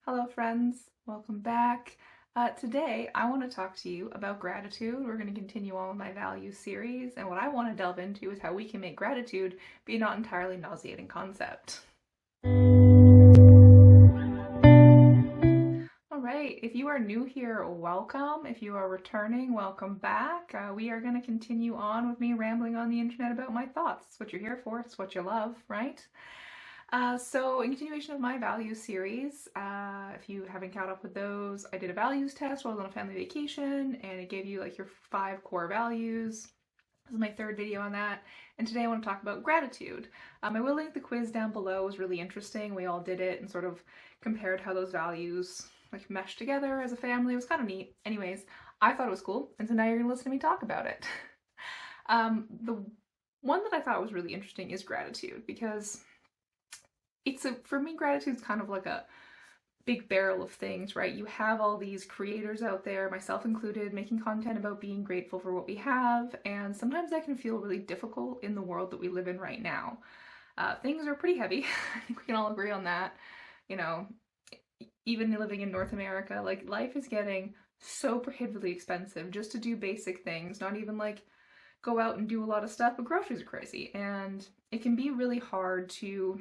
Hello friends, welcome back. Today I want to talk to you about gratitude. We're going to continue on with my values series, and what I want to delve into is how we can make gratitude be a not entirely nauseating concept. Alright, if you are new here, welcome. If you are returning, welcome back. We are going to continue on with me rambling on the internet about my thoughts. It's what you're here for, it's what you love, right? So in continuation of my values series, if you haven't caught up with those, I did a values test while I was on a family vacation, and it gave you like your 5 core values. This is my third video on that, and today I want to talk about gratitude. I will link the quiz down below. It was really interesting. We all did it and sort of compared how those values like meshed together as a family. It was kind of neat. Anyways, I thought it was cool, and so now you're gonna listen to me talk about it. The one that I thought was really interesting is gratitude, because for me, gratitude's kind of like a big barrel of things, right? You have all these creators out there, myself included, making content about being grateful for what we have, and sometimes that can feel really difficult in the world that we live in right now. Things are pretty heavy. I think we can all agree on that. You know, even living in North America, like life is getting so prohibitively expensive just to do basic things, not even like go out and do a lot of stuff, but groceries are crazy, and it can be really hard to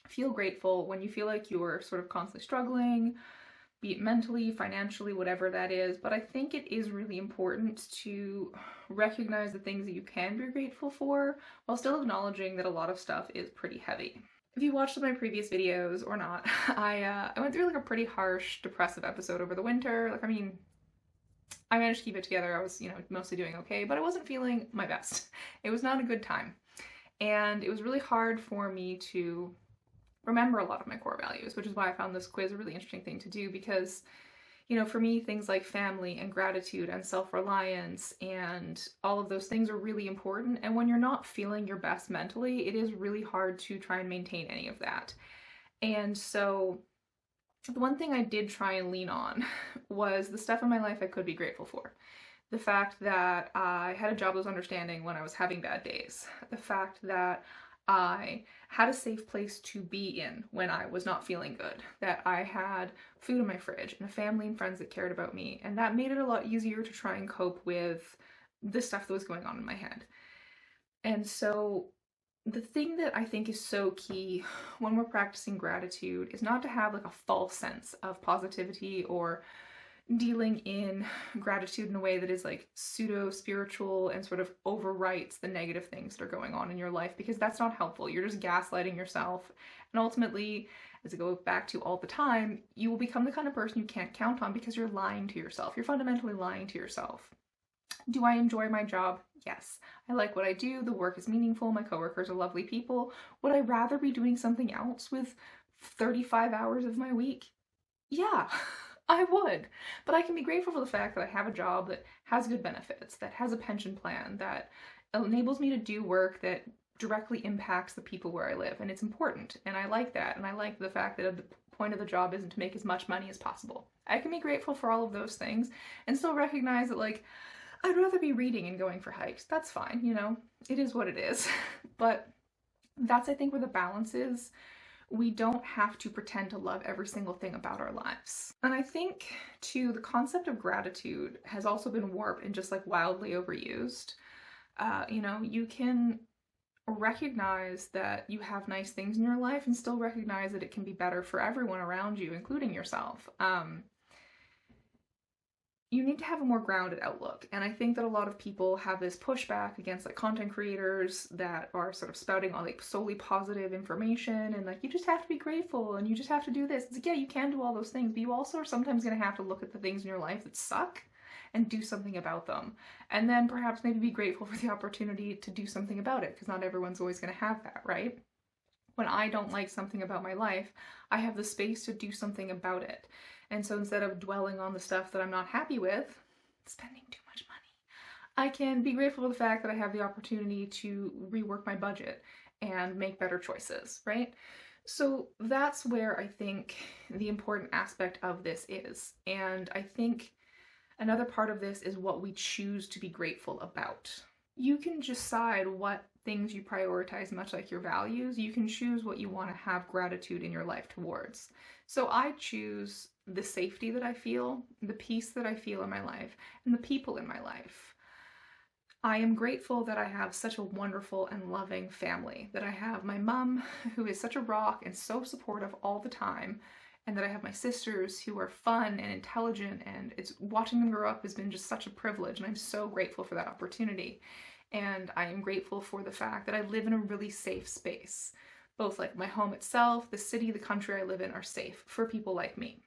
feel grateful when you feel like you're sort of constantly struggling, be it mentally, financially, whatever that is. But I think it is really important to recognize the things that you can be grateful for while still acknowledging that a lot of stuff is pretty heavy. If you watched my previous videos or not, I went through like a pretty harsh, depressive episode over the winter. Like, I mean, I managed to keep it together. I was, mostly doing okay, but I wasn't feeling my best. It was not a good time. And it was really hard for me to remember a lot of my core values, which is why I found this quiz a really interesting thing to do, because for me, things like family and gratitude and self-reliance and all of those things are really important. And when you're not feeling your best mentally, it is really hard to try and maintain any of that. And so the one thing I did try and lean on was the stuff in my life I could be grateful for. The fact that I had a job that was understanding when I was having bad days. The fact that I had a safe place to be in when I was not feeling good, that I had food in my fridge and a family and friends that cared about me, and that made it a lot easier to try and cope with the stuff that was going on in my head. And so the thing that I think is so key when we're practicing gratitude is not to have like a false sense of positivity or dealing in gratitude in a way that is like pseudo spiritual and sort of overwrites the negative things that are going on in your life, because that's not helpful. You're just gaslighting yourself, and ultimately, as I go back to all the time, you will become the kind of person you can't count on because you're lying to yourself. You're fundamentally lying to yourself. Do I enjoy my job? Yes. I like what I do. The work is meaningful. My coworkers are lovely people. Would I rather be doing something else with 35 hours of my week? Yeah. I would, but I can be grateful for the fact that I have a job that has good benefits, that has a pension plan, that enables me to do work that directly impacts the people where I live, and it's important, and I like that, and I like the fact that the point of the job isn't to make as much money as possible. I can be grateful for all of those things and still recognize that, like, I'd rather be reading and going for hikes. That's fine, it is what it is. But that's, I think, where the balance is. We don't have to pretend to love every single thing about our lives. And I think, too, the concept of gratitude has also been warped and just like wildly overused. You can recognize that you have nice things in your life and still recognize that it can be better for everyone around you, including yourself. You need to have a more grounded outlook. And I think that a lot of people have this pushback against like content creators that are sort of spouting all like solely positive information and like, you just have to be grateful and you just have to do this. It's like, yeah, you can do all those things, but you also are sometimes going to have to look at the things in your life that suck and do something about them. And then perhaps maybe be grateful for the opportunity to do something about it, because not everyone's always going to have that, right? When I don't like something about my life, I have the space to do something about it. And so instead of dwelling on the stuff that I'm not happy with, spending too much money, I can be grateful for the fact that I have the opportunity to rework my budget and make better choices, right? So that's where I think the important aspect of this is. And I think another part of this is what we choose to be grateful about. You can decide what things you prioritize, much like your values, you can choose what you want to have gratitude in your life towards. So I choose the safety that I feel, the peace that I feel in my life, and the people in my life. I am grateful that I have such a wonderful and loving family, that I have my mom, who is such a rock and so supportive all the time, and that I have my sisters who are fun and intelligent, and watching them grow up has been just such a privilege, and I'm so grateful for that opportunity. And I am grateful for the fact that I live in a really safe space. Both like my home itself, the city, the country I live in are safe for people like me.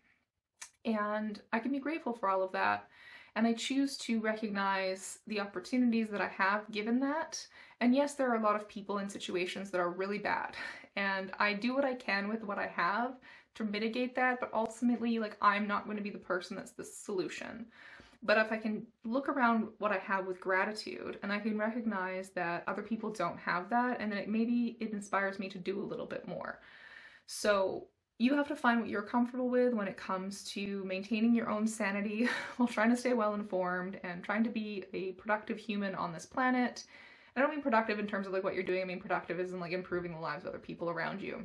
And I can be grateful for all of that. And I choose to recognize the opportunities that I have given that. And yes, there are a lot of people in situations that are really bad. And I do what I can with what I have to mitigate that, but ultimately, like, I'm not going to be the person that's the solution. But if I can look around what I have with gratitude and I can recognize that other people don't have that, and then maybe it inspires me to do a little bit more. So you have to find what you're comfortable with when it comes to maintaining your own sanity while trying to stay well informed and trying to be a productive human on this planet. I don't mean productive in terms of like what you're doing, I mean productive as in like improving the lives of other people around you.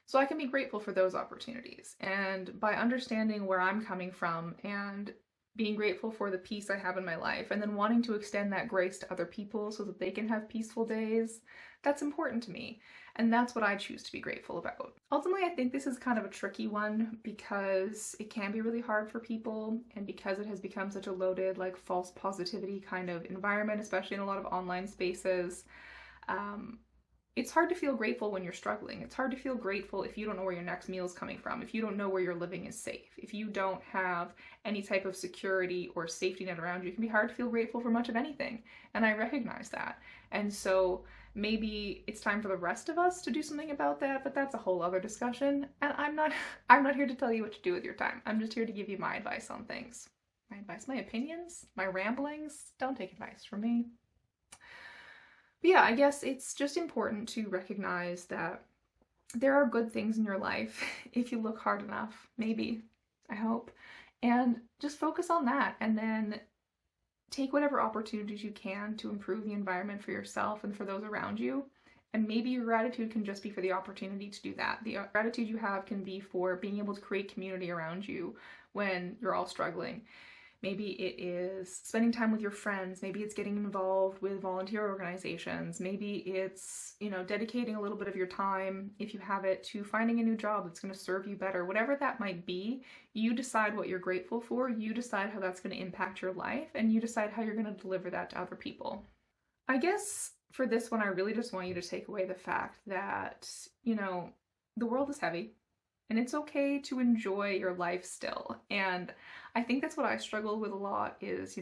So I can be grateful for those opportunities. And by understanding where I'm coming from and being grateful for the peace I have in my life, and then wanting to extend that grace to other people so that they can have peaceful days, that's important to me. And that's what I choose to be grateful about. Ultimately, I think this is kind of a tricky one because it can be really hard for people, and because it has become such a loaded, like, false positivity kind of environment, especially in a lot of online spaces. It's hard to feel grateful when you're struggling. It's hard to feel grateful if you don't know where your next meal is coming from, if you don't know where you're living is safe, if you don't have any type of security or safety net around you. It can be hard to feel grateful for much of anything, and I recognize that. And so maybe it's time for the rest of us to do something about that, but that's a whole other discussion. And I'm not here to tell you what to do with your time. I'm just here to give you my advice on things. My advice, my opinions, my ramblings. Don't take advice from me. But yeah, I guess it's just important to recognize that there are good things in your life if you look hard enough, maybe, I hope, and just focus on that, and then take whatever opportunities you can to improve the environment for yourself and for those around you. And maybe your gratitude can just be for the opportunity to do that. The gratitude you have can be for being able to create community around you when you're all struggling. Maybe it is spending time with your friends. Maybe it's getting involved with volunteer organizations. Maybe it's, dedicating a little bit of your time, if you have it, to finding a new job that's going to serve you better. Whatever that might be, you decide what you're grateful for, you decide how that's going to impact your life, and you decide how you're going to deliver that to other people. I guess for this one, I really just want you to take away the fact that, the world is heavy. And it's okay to enjoy your life still. And I think that's what I struggle with a lot is,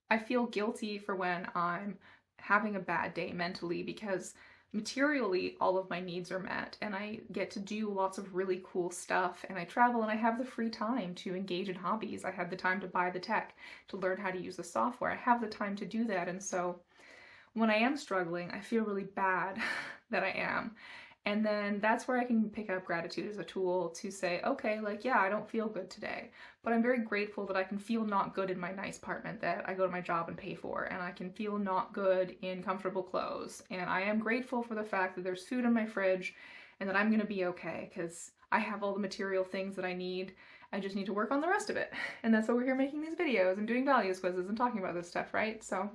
I feel guilty for when I'm having a bad day mentally because materially all of my needs are met and I get to do lots of really cool stuff and I travel and I have the free time to engage in hobbies. I have the time to buy the tech, to learn how to use the software. I have the time to do that. And so when I am struggling, I feel really bad that I am. And then that's where I can pick up gratitude as a tool to say, okay, like, yeah, I don't feel good today, but I'm very grateful that I can feel not good in my nice apartment that I go to my job and pay for, and I can feel not good in comfortable clothes. And I am grateful for the fact that there's food in my fridge and that I'm going to be okay because I have all the material things that I need. I just need to work on the rest of it. And that's why we're here making these videos and doing values quizzes and talking about this stuff, right? So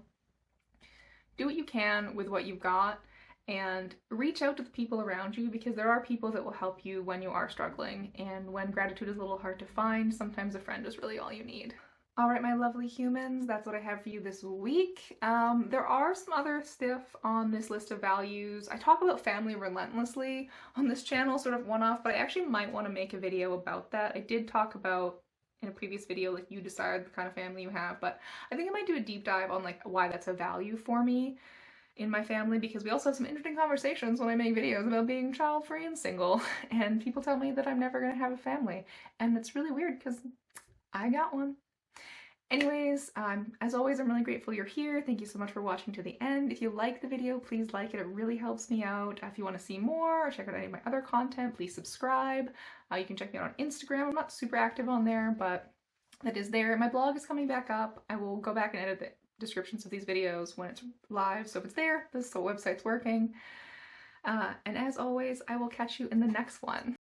do what you can with what you've got. And reach out to the people around you because there are people that will help you when you are struggling. And when gratitude is a little hard to find, sometimes a friend is really all you need. All right, my lovely humans, that's what I have for you this week. There are some other stuff on this list of values. I talk about family relentlessly on this channel, sort of one-off, but I actually might want to make a video about that. I did talk about in a previous video, like, you decide the kind of family you have, but I think I might do a deep dive on like why that's a value for me in my family, because we also have some interesting conversations when I make videos about being child-free and single, and people tell me that I'm never gonna have a family, and it's really weird because I got one. Anyways, as always, I'm really grateful you're here. Thank you so much for watching to the end. If you like the video, please like it. It really helps me out. If you want to see more or check out any of my other content, please subscribe. You can check me out on Instagram. I'm not super active on there, but that is there. My blog is coming back up. I will go back and edit it descriptions of these videos when it's live, so if it's there, this whole website's working. And as always, I will catch you in the next one.